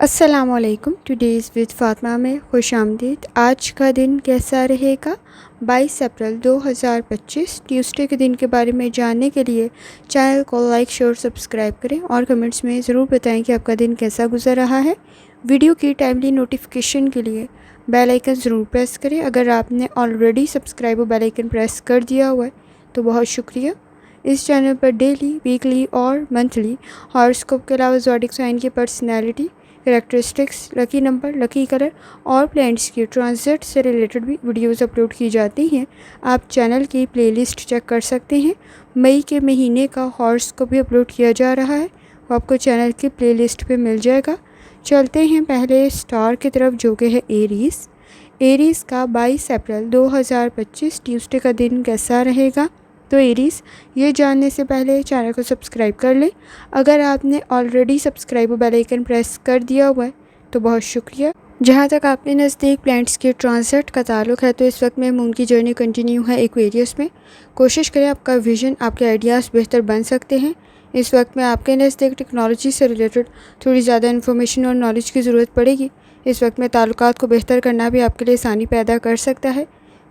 السلام علیکم. Today's with Fatima میں خوش آمدید. آج کا دن کیسا رہے گا؟ 22 اپریل 2025 ٹیوزڈے کے دن کے بارے میں جاننے کے لیے چینل کو لائک شیئر سبسکرائب کریں اور کمنٹس میں ضرور بتائیں کہ آپ کا دن کیسا گزر رہا ہے. ویڈیو کی ٹائملی نوٹیفیکیشن کے لیے بیل آئیکن ضرور پریس کریں. اگر آپ نے آلریڈی سبسکرائب اور بیل آئیکن پریس کر دیا ہوا ہے تو بہت شکریہ. اس چینل پر ڈیلی، ویکلی اور منتھلی ہاراسکوپ کے علاوہ زوڈک سائن کی پرسنالٹی، کریکٹرسٹکس، لکی نمبر، لکی کلر اور پلینٹس کی ٹرانزٹ سے ریلیٹڈ بھی ویڈیوز اپلوڈ کی جاتی ہیں. آپ چینل کی پلے لسٹ چیک کر سکتے ہیں. مئی کے مہینے کا ہاراسکوپ بھی اپلوڈ کیا جا رہا ہے، وہ آپ کو چینل کی پلے لسٹ پہ مل جائے گا. چلتے ہیں پہلے اسٹار کی طرف جو کہ ہے ایریز. ایریز کا 22 اپریل 2025 ٹیوزڈے کا دن کیسا رہے گا؟ تو ایریز، یہ جاننے سے پہلے چینل کو سبسکرائب کر لیں. اگر آپ نے آلریڈی سبسکرائب اور بیل آئیکن پریس کر دیا ہوا ہے تو بہت شکریہ. جہاں تک آپ کے نزدیک پلانٹس کے ٹرانزٹ کا تعلق ہے تو اس وقت میں مون کی جرنی کنٹینیو ہے ایکویریس میں. کوشش کریں آپ کا ویژن، آپ کے آئیڈیاز بہتر بن سکتے ہیں. اس وقت میں آپ کے نزدیک ٹیکنالوجی سے ریلیٹڈ تھوڑی زیادہ انفارمیشن اور نالج کی ضرورت پڑے گی. اس وقت میں تعلقات کو بہتر کرنا بھی آپ کے لیے آسانی پیدا کر سکتا ہے.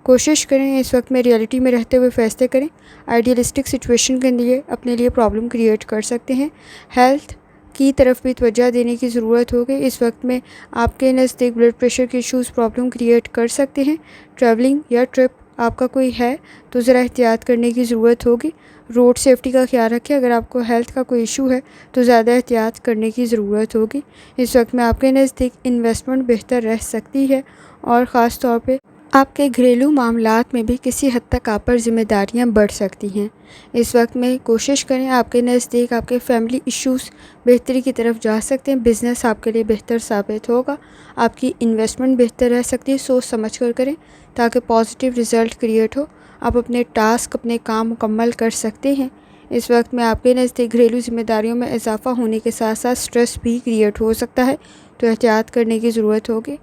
کوشش کریں اس وقت میں ریئلٹی میں رہتے ہوئے فیصلے کریں. آئیڈیلسٹک سچویشن کے لیے اپنے لیے پرابلم کریٹ کر سکتے ہیں. ہیلتھ کی طرف بھی توجہ دینے کی ضرورت ہوگی. اس وقت میں آپ کے نزدیک بلڈ پریشر کے ایشوز پرابلم کریٹ کر سکتے ہیں. ٹریولنگ یا ٹرپ آپ کا کوئی ہے تو ذرا احتیاط کرنے کی ضرورت ہوگی. روڈ سیفٹی کا خیال رکھیں. اگر آپ کو ہیلتھ کا کوئی ایشو ہے تو زیادہ احتیاط کرنے کی ضرورت ہوگی. اس وقت میں آپ کے نزدیک انویسٹمنٹ بہتر رہ سکتی ہے اور خاص طور پہ آپ کے گھریلو معاملات میں بھی کسی حد تک آپ پر ذمہ داریاں بڑھ سکتی ہیں. اس وقت میں کوشش کریں آپ کے نزدیک آپ کے فیملی ایشوز بہتری کی طرف جا سکتے ہیں. بزنس آپ کے لیے بہتر ثابت ہوگا. آپ کی انویسٹمنٹ بہتر رہ سکتی ہے. سوچ سمجھ کر کریں تاکہ پازیٹیو رزلٹ کریٹ ہو. آپ اپنے ٹاسک، اپنے کام مکمل کر سکتے ہیں. اس وقت میں آپ کے نزدیک گھریلو ذمہ داریوں میں اضافہ ہونے کے ساتھ ساتھ سٹریس بھی کریٹ ہو سکتا ہے تو احتیاط کرنے کی ضرورت ہوگی.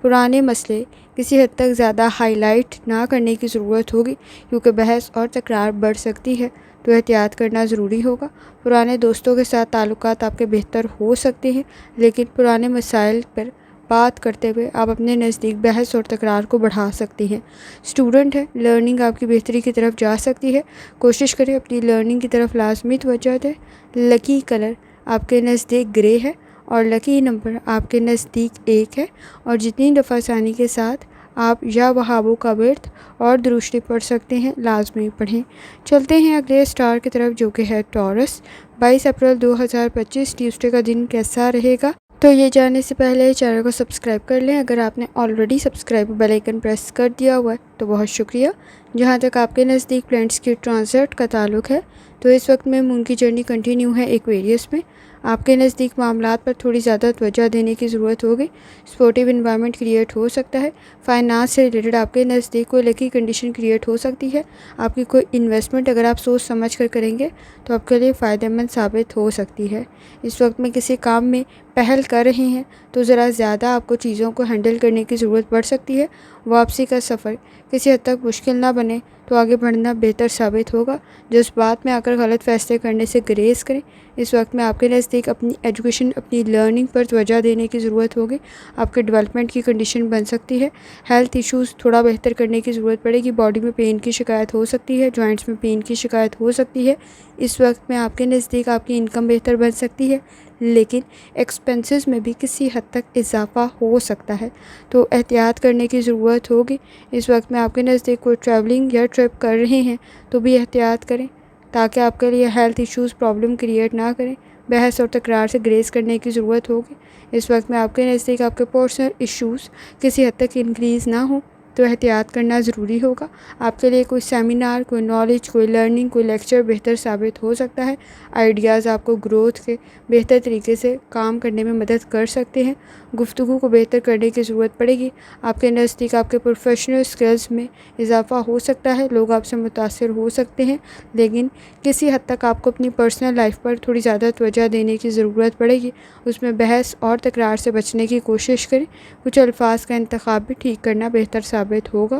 پرانے مسئلے کسی حد تک زیادہ ہائی لائٹ نہ کرنے کی ضرورت ہوگی کیونکہ بحث اور تکرار بڑھ سکتی ہے تو احتیاط کرنا ضروری ہوگا. پرانے دوستوں کے ساتھ تعلقات آپ کے بہتر ہو سکتے ہیں لیکن پرانے مسائل پر بات کرتے ہوئے آپ اپنے نزدیک بحث اور تکرار کو بڑھا سکتے ہیں. اسٹوڈنٹ ہے، لرننگ آپ کی بہتری کی طرف جا سکتی ہے. کوشش کریں اپنی لرننگ کی طرف لازمی توجہ دیں. لکی کلر آپ کے نزدیک گرے ہے اور لکی نمبر آپ کے نزدیک 1 ہے. اور جتنی دفعہ ثانی کے ساتھ آپ یا وہابوں کا ورد اور درشتی پڑھ سکتے ہیں لازمی پڑھیں. چلتے ہیں اگلے اسٹار کی طرف جو کہ ہے ٹورس. 22 اپریل 2025 ٹیوزڈے کا دن کیسا رہے گا؟ تو یہ جاننے سے پہلے چینل کو سبسکرائب کر لیں. اگر آپ نے already subscribe bell icon press کر دیا ہوا ہے تو بہت شکریہ. جہاں تک آپ کے نزدیک پلانٹس کی ٹرانزٹ کا تعلق ہے تو اس وقت میں مون کی جرنی کنٹینیو ہے ایکویریس میں. آپ کے نزدیک معاملات پر تھوڑی زیادہ توجہ دینے کی ضرورت ہوگی. سپورٹیو انوائرمنٹ کریٹ ہو سکتا ہے. فائنانس سے ریلیٹڈ آپ کے نزدیک کوئی لکی کنڈیشن کریٹ ہو سکتی ہے. آپ کی کوئی انویسٹمنٹ اگر آپ سوچ سمجھ کر کریں گے تو آپ کے لیے فائدہ مند ثابت ہو سکتی ہے. اس وقت میں کسی کام میں پہل کر رہے ہیں تو ذرا زیادہ آپ کو چیزوں کو ہینڈل کرنے کی ضرورت پڑ سکتی ہے. واپسی کا سفر کسی حد تک مشکل نہ بنے تو آگے بڑھنا بہتر ثابت ہوگا. جذبات میں آ کر غلط فیصلے کرنے سے گریز کریں. اس وقت میں آپ کے نزدیک اپنی ایجوکیشن، اپنی لرننگ پر توجہ دینے کی ضرورت ہوگی. آپ کے ڈیولپمنٹ کی کنڈیشن بن سکتی ہے. ہیلتھ ایشوز تھوڑا بہتر کرنے کی ضرورت پڑے گی. باڈی میں پین کی شکایت ہو سکتی ہے، جوائنٹس میں پین کی شکایت ہو سکتی ہے. اس وقت میں آپ کے نزدیک آپ کی انکم بہتر بن سکتی ہے لیکن ایکسپنسز میں بھی کسی حد تک اضافہ ہو سکتا ہے تو احتیاط کرنے کی ضرورت ہوگی. اس وقت میں آپ کے نزدیک کوئی ٹریولنگ یا ٹرپ کر رہے ہیں تو بھی احتیاط کریں تاکہ آپ کے لیے ہیلتھ ایشوز پرابلم کریٹ نہ کریں. بحث اور تکرار سے گریز کرنے کی ضرورت ہوگی. اس وقت میں آپ کے نزدیک آپ کے پرسنل ایشوز کسی حد تک انکریز نہ ہوں تو احتیاط کرنا ضروری ہوگا. آپ کے لیے کوئی سیمینار، کوئی نالج، کوئی لرننگ، کوئی لیکچر بہتر ثابت ہو سکتا ہے. آئیڈیاز آپ کو گروتھ کے بہتر طریقے سے کام کرنے میں مدد کر سکتے ہیں. گفتگو کو بہتر کرنے کی ضرورت پڑے گی. آپ کے نزدیک آپ کے پروفیشنل اسکلز میں اضافہ ہو سکتا ہے. لوگ آپ سے متاثر ہو سکتے ہیں لیکن کسی حد تک آپ کو اپنی پرسنل لائف پر تھوڑی زیادہ توجہ دینے کی ضرورت پڑے گی. اس میں بحث اور تکرار سے بچنے کی کوشش کریں. کچھ الفاظ کا انتخاب بھی ٹھیک کرنا بہتر ثابت ہوگا.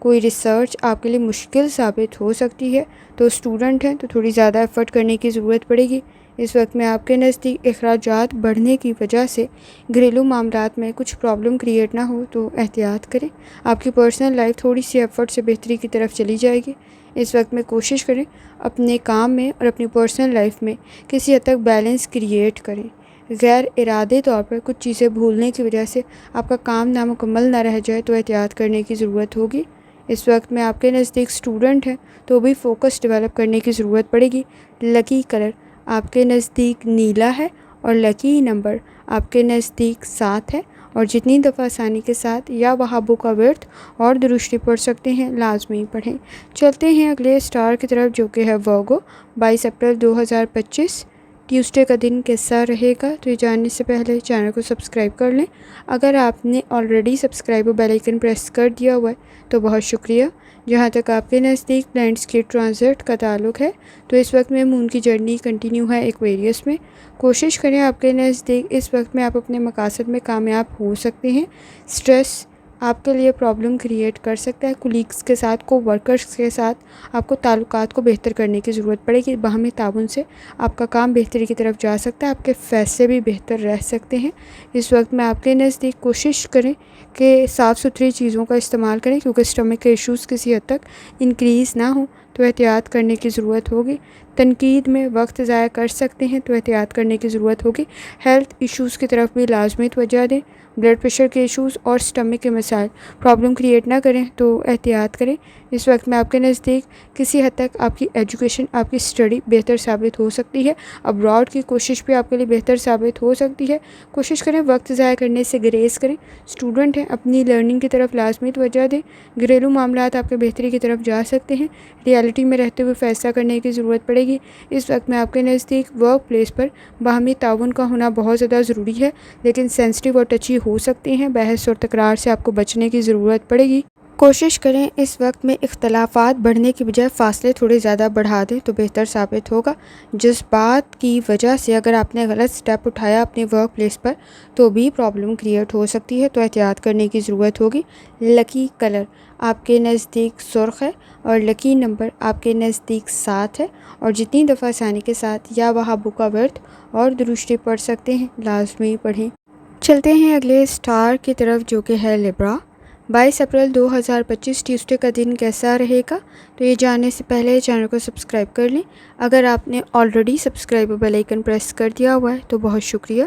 کوئی ریسرچ آپ کے لیے مشکل ثابت ہو سکتی ہے، تو اسٹوڈنٹ ہیں تو تھوڑی زیادہ ایفرٹ کرنے کی ضرورت پڑے گی۔ اس وقت میں آپ کے نزدیک اخراجات بڑھنے کی وجہ سے گھریلو معاملات میں کچھ پرابلم کریٹ نہ ہو تو احتیاط کریں۔ آپ کی پرسنل لائف تھوڑی سی ایفرٹ سے بہتری کی طرف چلی جائے گی۔ اس وقت میں کوشش کریں اپنے کام میں اور اپنی پرسنل لائف میں کسی حد تک بیلنس کریٹ کریں۔ غیر ارادی طور پر کچھ چیزیں بھولنے کی وجہ سے آپ کا کام نامکمل نہ رہ جائے تو احتیاط کرنے کی ضرورت ہوگی۔ اس وقت میں آپ کے نزدیک اسٹوڈنٹ ہیں تو بھی فوکس ڈیولپ کرنے کی ضرورت پڑے گی۔ لکی کلر آپ کے نزدیک نیلا ہے اور لکی نمبر آپ کے نزدیک 7 ہے، اور جتنی دفعہ آسانی کے ساتھ یا وہابو کا ورد اور درشتی پڑھ سکتے ہیں لازمی پڑھیں۔ چلتے ہیں اگلے اسٹار کی طرف جو کہ ہے ورگو۔ 22 اپریل 2025 ٹیوزڈے کا دن کیسا رہے گا؟ تو یہ جاننے سے پہلے چینل کو سبسکرائب کر لیں۔ اگر آپ نے آلریڈی سبسکرائب اور بیل آئیکن پریس کر دیا ہوا ہے تو بہت شکریہ۔ جہاں تک آپ کے نزدیک پلانٹس کے ٹرانزٹ کا تعلق ہے تو اس وقت میں مون کی جرنی کنٹینیو ہے ایکویریس میں۔ کوشش کریں آپ کے نزدیک اس وقت میں آپ اپنے مقاصد میں کامیاب ہو سکتے ہیں۔ سٹریس آپ کے لیے پرابلم کریٹ کر سکتا ہے۔ کولیگس کے ساتھ، کو ورکرز کے ساتھ آپ کو تعلقات کو بہتر کرنے کی ضرورت پڑے گی۔ باہمی تعاون سے آپ کا کام بہتری کی طرف جا سکتا ہے، آپ کے فیصلے بھی بہتر رہ سکتے ہیں۔ اس وقت میں آپ کے نزدیک کوشش کریں کہ صاف ستھری چیزوں کا استعمال کریں، کیونکہ اسٹمک کے ایشوز کسی حد تک انکریز نہ ہوں تو احتیاط کرنے کی ضرورت ہوگی۔ تنقید میں وقت ضائع کر سکتے ہیں تو احتیاط کرنے کی ضرورت ہوگی۔ ہیلتھ ایشوز کی طرف بھی لازمی توجہ دیں۔ بلڈ پریشر کے ایشوز اور اسٹمک کے مسائل پرابلم کریٹ نہ کریں تو احتیاط کریں۔ اس وقت میں آپ کے نزدیک کسی حد تک آپ کی ایجوکیشن، آپ کی اسٹڈی بہتر ثابت ہو سکتی ہے۔ ابراڈ کی کوشش بھی آپ کے لیے بہتر ثابت ہو سکتی ہے۔ کوشش کریں وقت ضائع کرنے سے گریز کریں۔ اسٹوڈنٹ ہیں اپنی لرننگ کی طرف لازمی توجہ دیں۔ گھریلو معاملات آپ کے بہتری کی طرف جا سکتے ہیں۔ ریالٹی میں رہتے ہوئے فیصلہ کرنے کی ضرورت پڑے گی۔ اس وقت میں آپ کے نزدیک ورک پلیس پر باہمی تعاون کا ہونا بہت زیادہ ضروری ہے، لیکن سینسٹیو اور ٹچی ہو سکتے ہیں۔ بحث اور تکرار سے آپ کو بچنے کی ضرورت پڑے گی۔ کوشش کریں اس وقت میں اختلافات بڑھنے کی بجائے فاصلے تھوڑے زیادہ بڑھا دیں تو بہتر ثابت ہوگا۔ جس بات کی وجہ سے اگر آپ نے غلط سٹیپ اٹھایا اپنے ورک پلیس پر تو بھی پرابلم کریٹ ہو سکتی ہے، تو احتیاط کرنے کی ضرورت ہوگی۔ لکی کلر آپ کے نزدیک سرخ ہے اور لکی نمبر آپ کے نزدیک 7 ہے، اور جتنی دفعہ آسانی کے ساتھ یا وہابو کا ورد اور درشتی پڑھ سکتے ہیں لازمی پڑھیں۔ چلتے ہیں اگلے اسٹار کی طرف جو کہ ہے لیبرا۔ 22 اپریل 2025 ٹیوزڈے کا دن کیسا رہے گا؟ تو یہ جاننے سے پہلے چینل کو سبسکرائب کر لیں۔ اگر آپ نے آلریڈی سبسکرائب اور بیل آئیکن پریس کر دیا ہوا ہے تو بہت شکریہ۔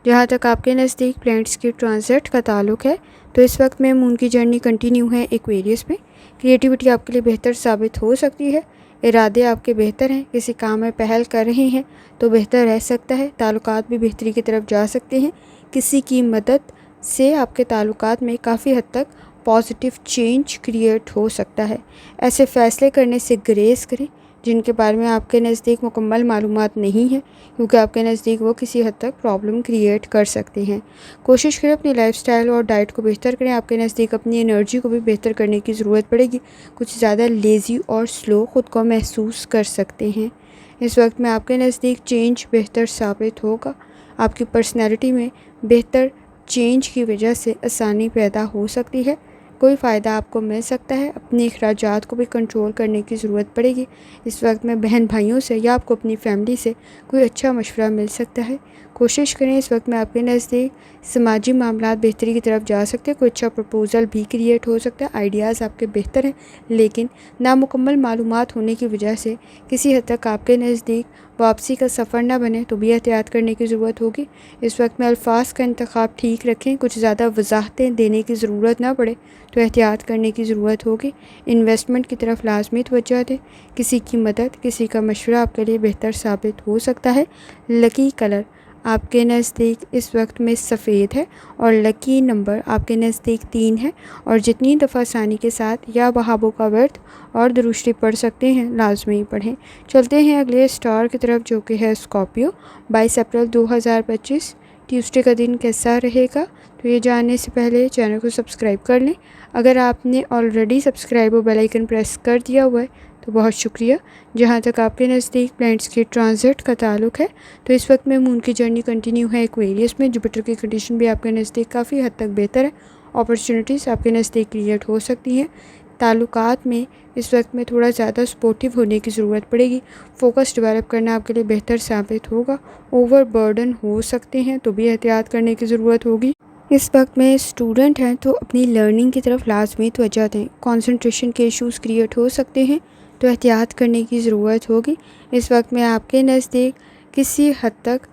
جہاں تک آپ کے نزدیک پلانٹس کی ٹرانزٹ کا تعلق ہے تو اس وقت میں مون کی جرنی کنٹینیو ہے ایکویریس میں۔ کریٹیوٹی آپ کے لیے بہتر ثابت ہو سکتی ہے۔ ارادے آپ کے بہتر ہیں، کسی کام میں پہل کر رہے ہیں تو بہتر رہ سکتا ہے۔ تعلقات بھی بہتری کی طرف جا سکتے ہیں۔ کسی کی مدد سے آپ کے تعلقات میں کافی حد تک پازیٹیو چینج کریٹ ہو سکتا ہے۔ ایسے فیصلے کرنے سے گریز کریں جن کے بارے میں آپ کے نزدیک مکمل معلومات نہیں ہیں، کیونکہ آپ کے نزدیک وہ کسی حد تک پرابلم کریٹ کر سکتے ہیں۔ کوشش کریں اپنی لائف سٹائل اور ڈائٹ کو بہتر کریں۔ آپ کے نزدیک اپنی انرجی کو بھی بہتر کرنے کی ضرورت پڑے گی۔ کچھ زیادہ لیزی اور سلو خود کو محسوس کر سکتے ہیں۔ اس وقت میں آپ کے نزدیک چینج بہتر ثابت ہوگا۔ آپ کی پرسنالٹی میں بہتر چینج کی وجہ سے آسانی پیدا ہو سکتی ہے۔ کوئی فائدہ آپ کو مل سکتا ہے۔ اپنے اخراجات کو بھی کنٹرول کرنے کی ضرورت پڑے گی۔ اس وقت میں بہن بھائیوں سے یا آپ کو اپنی فیملی سے کوئی اچھا مشورہ مل سکتا ہے۔ کوشش کریں اس وقت میں آپ کے نزدیک سماجی معاملات بہتری کی طرف جا سکتے ہیں۔ کوئی اچھا پرپوزل بھی کریٹ ہو سکتا ہے۔ آئیڈیاز آپ کے بہتر ہیں، لیکن نامکمل معلومات ہونے کی وجہ سے کسی حد تک آپ کے نزدیک واپسی کا سفر نہ بنے تو بھی احتیاط کرنے کی ضرورت ہوگی۔ اس وقت میں الفاظ کا انتخاب ٹھیک رکھیں۔ کچھ زیادہ وضاحتیں دینے کی ضرورت نہ پڑے تو احتیاط کرنے کی ضرورت ہوگی۔ انویسٹمنٹ کی طرف لازمی توجہ دیں۔ کسی کی مدد، کسی کا مشورہ آپ کے لیے بہتر ثابت ہو سکتا ہے۔ لکی کلر آپ کے نزدیک اس وقت میں سفید ہے اور لکی نمبر آپ کے نزدیک 3 ہے، اور جتنی دفعہ آسانی کے ساتھ یا وہابو کا ورد اور درشتی پڑھ سکتے ہیں لازمی پڑھیں۔ چلتے ہیں اگلے اسٹار کی طرف جو کہ ہے اسکارپیو۔ 22 اپریل 2025 ٹیوزڈے کا دن کیسا رہے گا؟ تو یہ جاننے سے پہلے چینل کو سبسکرائب کر لیں۔ اگر آپ نے آلریڈی سبسکرائب اور بیل آئیکن پریس کر دیا ہوا ہے تو بہت شکریہ۔ جہاں تک آپ کے نزدیک پلانٹس کی ٹرانزٹ کا تعلق ہے تو اس وقت میں مون کی جرنی کنٹینیو ہے ایکویریس میں۔ جوپیٹر کی کنڈیشن بھی آپ کے نزدیک کافی حد تک بہتر ہے۔ اپرچونیٹیز آپ کے نزدیک کریٹ ہو سکتی ہیں۔ تعلقات میں اس وقت میں تھوڑا زیادہ سپورٹیو ہونے کی ضرورت پڑے گی. فوکس ڈیولپ کرنا آپ کے لیے بہتر ثابت ہوگا. اوور برڈن ہو سکتے ہیں تو بھی احتیاط کرنے کی ضرورت ہوگی. اس وقت میں اسٹوڈنٹ ہیں تو اپنی لرننگ کی طرف لازمی توجہ دیں. کنسنٹریشن کے ایشوز کریٹ ہو سکتے ہیں تو احتیاط کرنے کی ضرورت ہوگی. اس وقت میں آپ کے نزدیک کسی حد تک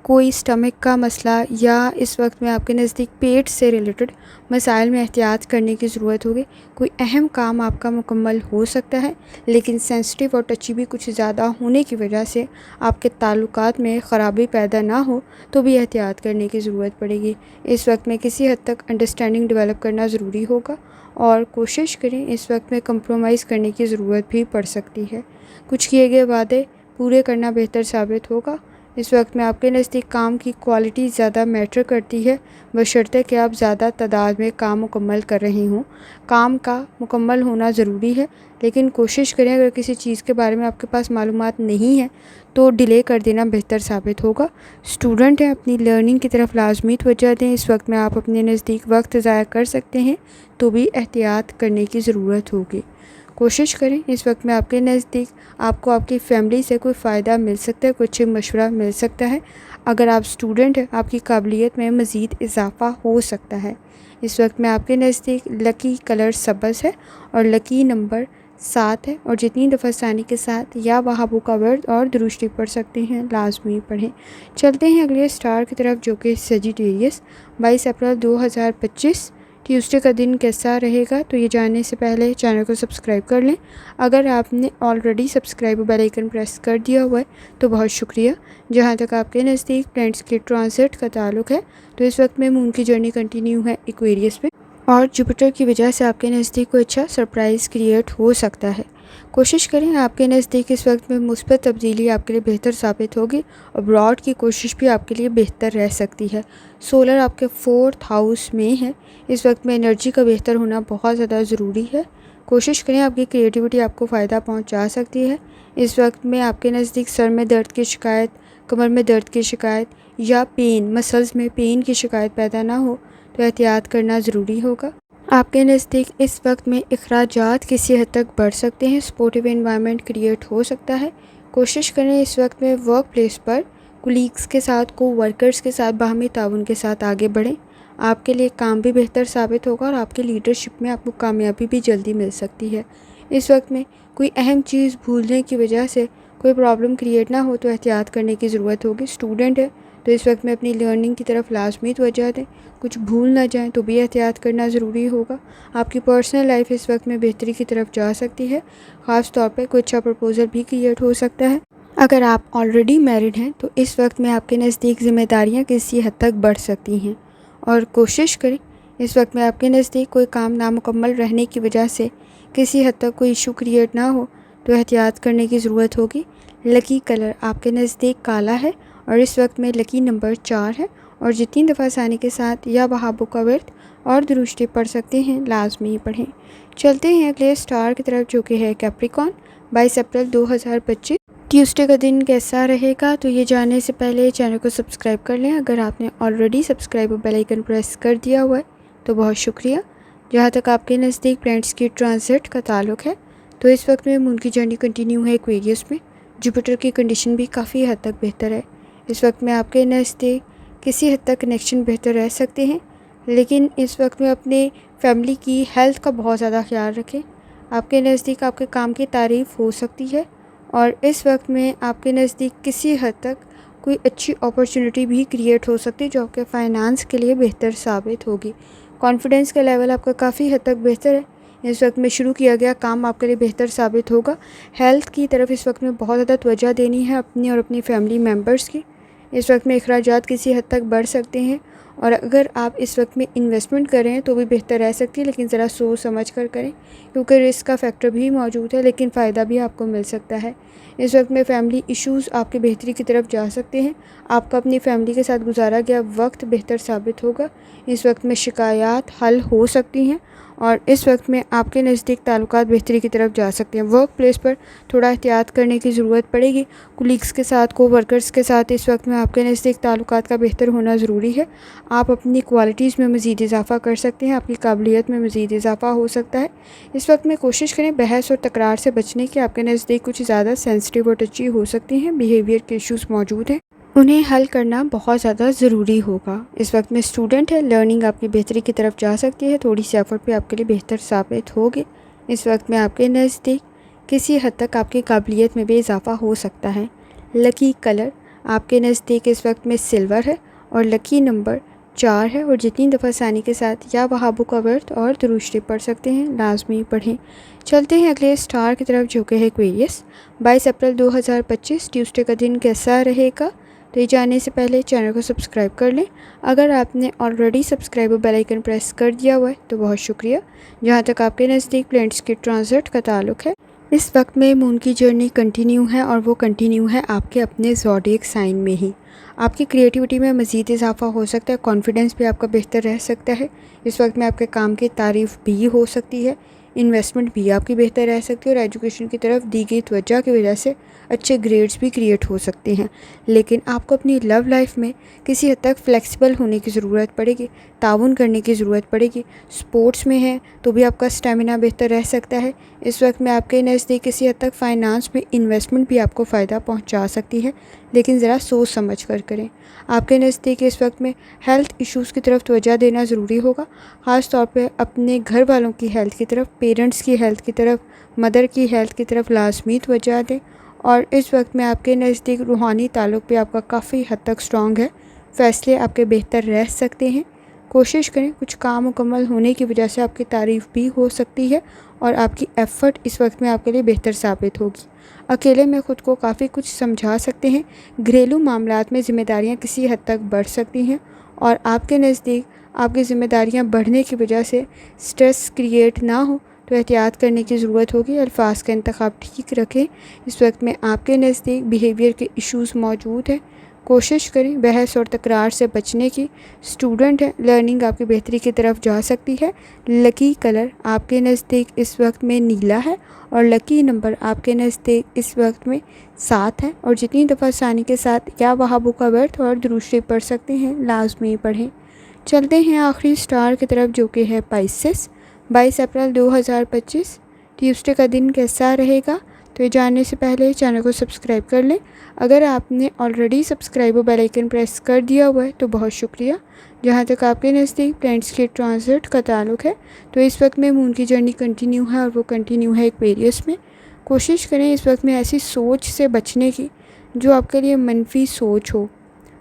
کوئی اسٹمک کا مسئلہ یا اس وقت میں آپ کے نزدیک پیٹ سے ریلیٹڈ مسائل میں احتیاط کرنے کی ضرورت ہوگی. کوئی اہم کام آپ کا مکمل ہو سکتا ہے لیکن سینسٹیو اور ٹچی بھی کچھ زیادہ ہونے کی وجہ سے آپ کے تعلقات میں خرابی پیدا نہ ہو تو بھی احتیاط کرنے کی ضرورت پڑے گی. اس وقت میں کسی حد تک انڈرسٹینڈنگ ڈیولپ کرنا ضروری ہوگا اور کوشش کریں. اس وقت میں کمپرومائز کرنے کی ضرورت بھی پڑ سکتی ہے. کچھ کیے گئے وعدے پورے کرنا بہتر ثابت ہوگا. اس وقت میں آپ کے نزدیک کام کی کوالٹی زیادہ میٹر کرتی ہے بشرطے کہ آپ زیادہ تعداد میں کام مکمل کر رہے ہوں. کام کا مکمل ہونا ضروری ہے لیکن کوشش کریں اگر کسی چیز کے بارے میں آپ کے پاس معلومات نہیں ہیں تو ڈیلے کر دینا بہتر ثابت ہوگا. اسٹوڈنٹ ہیں اپنی لرننگ کی طرف لازمی توجہ دیں. اس وقت میں آپ اپنے نزدیک وقت ضائع کر سکتے ہیں تو بھی احتیاط کرنے کی ضرورت ہوگی. کوشش کریں. اس وقت میں آپ کے نزدیک آپ کو آپ کی فیملی سے کوئی فائدہ مل سکتا ہے, کوئی اچھے مشورہ مل سکتا ہے. اگر آپ اسٹوڈنٹ ہیں آپ کی قابلیت میں مزید اضافہ ہو سکتا ہے. اس وقت میں آپ کے نزدیک لکی کلر سبز ہے اور لکی نمبر 7 ہے اور جتنی دفعہ ثانی کے ساتھ یا وہابو کا ورد اور درشتی پڑھ سکتے ہیں لازمی پڑھیں. چلتے ہیں اگلے اسٹار کی طرف جو کہ سیجیٹیریس. 22 اپریل 2025 ٹیوزڈے کا دن کیسا رہے گا تو یہ جاننے سے پہلے چینل کو سبسکرائب کر لیں. اگر آپ نے already subscribe bell icon press کر دیا ہوا ہے تو بہت شکریہ. جہاں تک آپ کے نزدیک پلانٹس کے ٹرانزٹ کا تعلق ہے تو اس وقت میں مون کی جرنی کنٹینیو ہے ایکویریس میں اور جوپیٹر کی وجہ سے آپ کے نزدیک کوئی اچھا سرپرائز کریٹ ہو سکتا ہے. کوشش کریں آپ کے نزدیک اس وقت میں مثبت تبدیلی آپ کے لیے بہتر ثابت ہوگی. ابراڈ کی کوشش بھی آپ کے لیے بہتر رہ سکتی ہے. سولر آپ کے 4th ہاؤس میں ہے. اس وقت میں انرجی کا بہتر ہونا بہت زیادہ ضروری ہے. کوشش کریں آپ کی کریٹیوٹی آپ کو فائدہ پہنچا سکتی ہے. اس وقت میں آپ کے نزدیک سر میں درد کی شکایت, کمر میں درد کی شکایت یا پین مسلز میں پین کی شکایت پیدا نہ ہو تو احتیاط کرنا ضروری ہوگا. آپ کے نزدیک اس وقت میں اخراجات کسی حد تک بڑھ سکتے ہیں. سپورٹیو انوائرمنٹ کریٹ ہو سکتا ہے. کوشش کریں اس وقت میں ورک پلیس پر کولیگز کے ساتھ کو ورکرز کے ساتھ باہمی تعاون کے ساتھ آگے بڑھیں. آپ کے لیے کام بھی بہتر ثابت ہوگا اور آپ کے لیڈرشپ میں آپ کو کامیابی بھی جلدی مل سکتی ہے. اس وقت میں کوئی اہم چیز بھولنے کی وجہ سے کوئی پرابلم کریٹ نہ ہو تو احتیاط کرنے کی ضرورت ہوگی. اسٹوڈنٹ ہے تو اس وقت میں اپنی لرننگ کی طرف لازمی توجہ دیں. کچھ بھول نہ جائیں تو بھی احتیاط کرنا ضروری ہوگا. آپ کی پرسنل لائف اس وقت میں بہتری کی طرف جا سکتی ہے. خاص طور پہ کوئی اچھا پرپوزل بھی کریٹ ہو سکتا ہے. اگر آپ آلریڈی میرڈ ہیں تو اس وقت میں آپ کے نزدیک ذمہ داریاں کسی حد تک بڑھ سکتی ہیں اور کوشش کریں اس وقت میں آپ کے نزدیک کوئی کام نامکمل رہنے کی وجہ سے کسی حد تک کوئی ایشو کریٹ نہ ہو تو احتیاط کرنے کی ضرورت ہوگی. لکی کلر آپ کے نزدیک کالا ہے اور اس وقت میں لکی نمبر 4 ہے اور جتنی دفعہ ثانی کے ساتھ یا وہابو کا ورد اور درشتی پڑھ سکتے ہیں لازمی پڑھیں. چلتے ہیں اگلے اسٹار کی طرف جو کہ ہے کیپریکون. 22 اپریل 2025 ٹیوزڈے کا دن کیسا رہے گا تو یہ جاننے سے پہلے چینل کو سبسکرائب کر لیں. اگر آپ نے already subscribe bell icon press کر دیا ہوا ہے تو بہت شکریہ. جہاں تک آپ کے نزدیک پلانٹس کی ٹرانزٹ کا تعلق ہے تو اس وقت میں مون کی جرنی کنٹینیو ہے ایکویریس میں. جوپیٹر کی کنڈیشن بھی کافی حد تک بہتر ہے. اس وقت میں آپ کے نزدیک کسی حد تک کنیکشن بہتر رہ سکتے ہیں لیکن اس وقت میں اپنے فیملی کی ہیلتھ کا بہت زیادہ خیال رکھیں. آپ کے نزدیک آپ کے کام کی تعریف ہو سکتی ہے اور اس وقت میں آپ کے نزدیک کسی حد تک کوئی اچھی اپرچونٹی بھی کریٹ ہو سکتی ہے جو آپ کے فائنانس کے لیے بہتر ثابت ہوگی. کانفیڈنس کا لیول آپ کا کافی حد تک بہتر ہے. اس وقت میں شروع کیا گیا کام آپ کے لیے بہتر ثابت ہوگا. ہیلتھ کی طرف اس وقت میں بہت زیادہ توجہ دینی ہے اپنی اور اپنی فیملی ممبرس کی. اس وقت میں اخراجات کسی حد تک بڑھ سکتے ہیں اور اگر آپ اس وقت میں انویسٹمنٹ کریں تو بھی بہتر رہ سکتی ہے لیکن ذرا سوچ سمجھ کر کریں کیونکہ رسک کا فیکٹر بھی موجود ہے لیکن فائدہ بھی آپ کو مل سکتا ہے. اس وقت میں فیملی ایشوز آپ کی بہتری کی طرف جا سکتے ہیں. آپ کا اپنی فیملی کے ساتھ گزارا گیا وقت بہتر ثابت ہوگا. اس وقت میں شکایات حل ہو سکتی ہیں اور اس وقت میں آپ کے نزدیک تعلقات بہتری کی طرف جا سکتے ہیں۔ ورک پلیس پر تھوڑا احتیاط کرنے کی ضرورت پڑے گی۔ کولیگس کے ساتھ، کو ورکرز کے ساتھ اس وقت میں آپ کے نزدیک تعلقات کا بہتر ہونا ضروری ہے۔ آپ اپنی کوالٹیز میں مزید اضافہ کر سکتے ہیں، آپ کی قابلیت میں مزید اضافہ ہو سکتا ہے۔ اس وقت میں کوشش کریں بحث اور تکرار سے بچنے کی۔ آپ کے نزدیک کچھ زیادہ سینسٹیو اور ٹچی ہو سکتی ہیں، بیہیویئر کے ایشوز موجود ہیں، انہیں حل کرنا بہت زیادہ ضروری ہوگا۔ اس وقت میں اسٹوڈنٹ ہے، لرننگ آپ کی بہتری کی طرف جا سکتی ہے، تھوڑی سی ایفرٹ پہ آپ کے لیے بہتر ثابت ہوگی۔ اس وقت میں آپ کے نزدیک کسی حد تک آپ کی قابلیت میں بھی اضافہ ہو سکتا ہے۔ لکی کلر آپ کے نزدیک اس وقت میں سلور ہے اور لکی نمبر 4 ہے، اور جتنی دفعہ آسانی کے ساتھ یا وہابو کا ورد اور درود شریف پڑھ سکتے ہیں لازمی پڑھیں۔ چلتے ہیں اگلے اسٹار کی طرف جو کہ ہے ایکویریس۔ 22 اپریل 2025 ٹیوزڈے کا دن کیسا رہے گا؟ تو یہ جاننے سے پہلے چینل کو سبسکرائب کر لیں۔ اگر آپ نے آلریڈی سبسکرائب اور بیل آئیکن پریس کر دیا ہوا ہے تو بہت شکریہ۔ جہاں تک آپ کے نزدیک پلینٹس کی ٹرانزٹ کا تعلق ہے، اس وقت میں مون کی جرنی کنٹینیو ہے، اور وہ کنٹینیو ہے آپ کے اپنے زوڈیک سائن میں ہی۔ آپ کی کریٹیوٹی میں مزید اضافہ ہو سکتا ہے، کانفیڈنس بھی آپ کا بہتر رہ سکتا ہے۔ اس وقت میں آپ کے کام کی تعریف بھی ہو سکتی ہے، انویسٹمنٹ بھی آپ کی بہتر رہ سکتی ہے، اور ایجوکیشن کی طرف دی گئی توجہ کی وجہ سے اچھے گریڈز بھی کریٹ ہو سکتے ہیں۔ لیکن آپ کو اپنی لو لائف میں کسی حد تک فلیکسیبل ہونے کی ضرورت پڑے گی، تعاون کرنے کی ضرورت پڑے گی۔ سپورٹس میں ہے تو بھی آپ کا اسٹیمنا بہتر رہ سکتا ہے۔ اس وقت میں آپ کے نزدیک کسی حد تک فائنانس میں انویسٹمنٹ بھی آپ کو فائدہ پہنچا سکتی ہے، لیکن ذرا سوچ سمجھ کر کریں۔ آپ کے نزدیک اس وقت میں ہیلتھ ایشوز کی طرف توجہ دینا ضروری ہوگا، خاص طور پہ اپنے گھر والوں کی ہیلتھ کی طرف، پیرنٹس کی ہیلتھ کی طرف، مدر کی ہیلتھ کی طرف لازمی توجہ دیں۔ اور اس وقت میں آپ کے نزدیک روحانی تعلق بھی آپ کا کافی حد تک سٹرونگ ہے، فیصلے آپ کے بہتر رہ سکتے ہیں۔ کوشش کریں، کچھ کام مکمل ہونے کی وجہ سے آپ کی تعریف بھی ہو سکتی ہے، اور آپ کی ایفرٹ اس وقت میں آپ کے لیے بہتر ثابت ہوگی۔ اکیلے میں خود کو کافی کچھ سمجھا سکتے ہیں۔ گھریلو معاملات میں ذمہ داریاں کسی حد تک بڑھ سکتی ہیں، اور آپ کے نزدیک آپ کی ذمہ داریاں بڑھنے کی وجہ سے سٹریس کریٹ نہ ہو تو احتیاط کرنے کی ضرورت ہوگی۔ الفاظ کا انتخاب ٹھیک رکھیں۔ اس وقت میں آپ کے نزدیک بیہیویئر کے ایشوز موجود ہیں، کوشش کریں بحث اور تکرار سے بچنے کی۔ اسٹوڈنٹ ہے، لرننگ آپ کی بہتری کی طرف جا سکتی ہے۔ لکی کلر آپ کے نزدیک اس وقت میں نیلا ہے، اور لکی نمبر آپ کے نزدیک اس وقت میں 7 ہے، اور جتنی دفعہ آسانی کے ساتھ یا وہابو کا ورد اور درود شریف پڑھ سکتے ہیں لازمی پڑھیں۔ چلتے ہیں آخری اسٹار کی طرف جو کہ ہے پائسس۔ 22 اپریل 2025 ٹیوزڈے کا دن کیسا رہے گا؟ تو یہ جاننے سے پہلے چینل کو سبسکرائب کر لیں۔ اگر آپ نے آلریڈی سبسکرائب اور بیل آئیکن پریس کر دیا ہوا ہے تو بہت شکریہ۔ جہاں تک آپ کے نزدیک پلینٹس کی ٹرانزٹ کا تعلق ہے تو اس وقت میں مون کی جرنی کنٹینیو ہے، اور وہ کنٹینیو ہے ایکویریس میں۔ کوشش کریں اس وقت میں ایسی سوچ سے بچنے کی جو آپ کے لیے منفی سوچ ہو،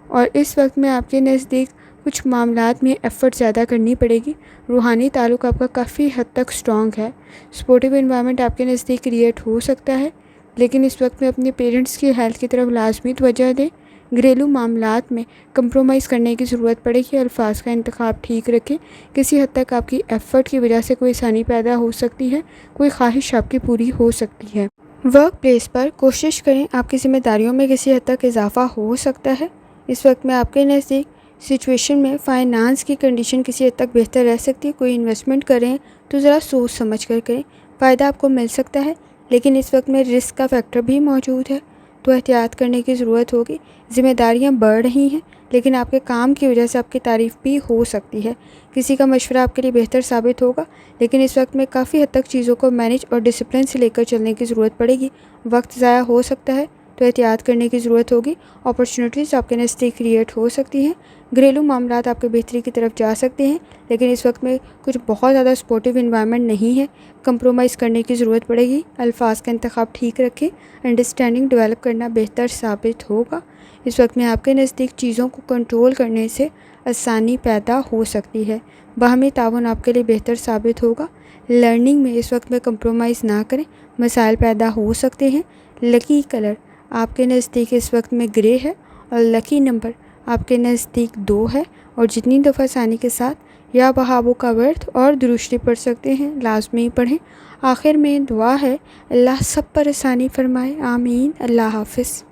اور اس وقت میں آپ کے نزدیک کچھ معاملات میں ایفرٹ زیادہ کرنی پڑے گی۔ روحانی تعلق آپ کا کافی حد تک سٹرونگ ہے، سپورٹیو انوائرمنٹ آپ کے نزدیک کریٹ ہو سکتا ہے، لیکن اس وقت میں اپنے پیرنٹس کی ہیلتھ کی طرف لازمی توجہ دیں۔ گھریلو معاملات میں کمپرومائز کرنے کی ضرورت پڑے گی، الفاظ کا انتخاب ٹھیک رکھیں۔ کسی حد تک آپ کی ایفرٹ کی وجہ سے کوئی آسانی پیدا ہو سکتی ہے، کوئی خواہش آپ کی پوری ہو سکتی ہے۔ ورک پلیس پر کوشش کریں، آپ کی ذمہ داریوں میں کسی حد تک اضافہ ہو سکتا ہے۔ اس وقت میں آپ کے نزدیک سچویشن میں فائنانس کی کنڈیشن کسی حد تک بہتر رہ سکتی ہے۔ کوئی انویسٹمنٹ کریں تو ذرا سوچ سمجھ کر کریں، فائدہ آپ کو مل سکتا ہے، لیکن اس وقت میں رسک کا فیکٹر بھی موجود ہے تو احتیاط کرنے کی ضرورت ہوگی۔ ذمہ داریاں بڑھ رہی ہیں، لیکن آپ کے کام کی وجہ سے آپ کی تعریف بھی ہو سکتی ہے۔ کسی کا مشورہ آپ کے لیے بہتر ثابت ہوگا، لیکن اس وقت میں کافی حد تک چیزوں کو مینیج اور ڈسپلن سے لے کر چلنے کی ضرورت پڑے گی۔ وقت ضائع ہو سکتا ہے تو احتیاط کرنے کی ضرورت ہوگی۔ اپرچونیٹیز آپ کے نزدیک کریٹ ہو سکتی ہیں۔ گھریلو معاملات آپ کے بہتری کی طرف جا سکتے ہیں، لیکن اس وقت میں کچھ بہت زیادہ سپورٹیو انوائرمنٹ نہیں ہے، کمپرومائز کرنے کی ضرورت پڑے گی۔ الفاظ کا انتخاب ٹھیک رکھیں، انڈرسٹینڈنگ ڈیولپ کرنا بہتر ثابت ہوگا۔ اس وقت میں آپ کے نزدیک چیزوں کو کنٹرول کرنے سے آسانی پیدا ہو سکتی ہے، باہمی تعاون آپ کے لیے بہتر ثابت ہوگا۔ لرننگ میں اس وقت میں کمپرومائز نہ کریں، مسائل پیدا ہو سکتے ہیں۔ لکی کلر آپ کے نزدیک اس وقت میں گرے ہے، اور لکی نمبر آپ کے نزدیک 2 ہے، اور جتنی دفعہ آسانی کے ساتھ یا وہابو کا ورد اور درود شریف پڑھ سکتے ہیں لازمی پڑھیں۔ آخر میں دعا ہے اللہ سب پر آسانی فرمائے، آمین۔ اللہ حافظ۔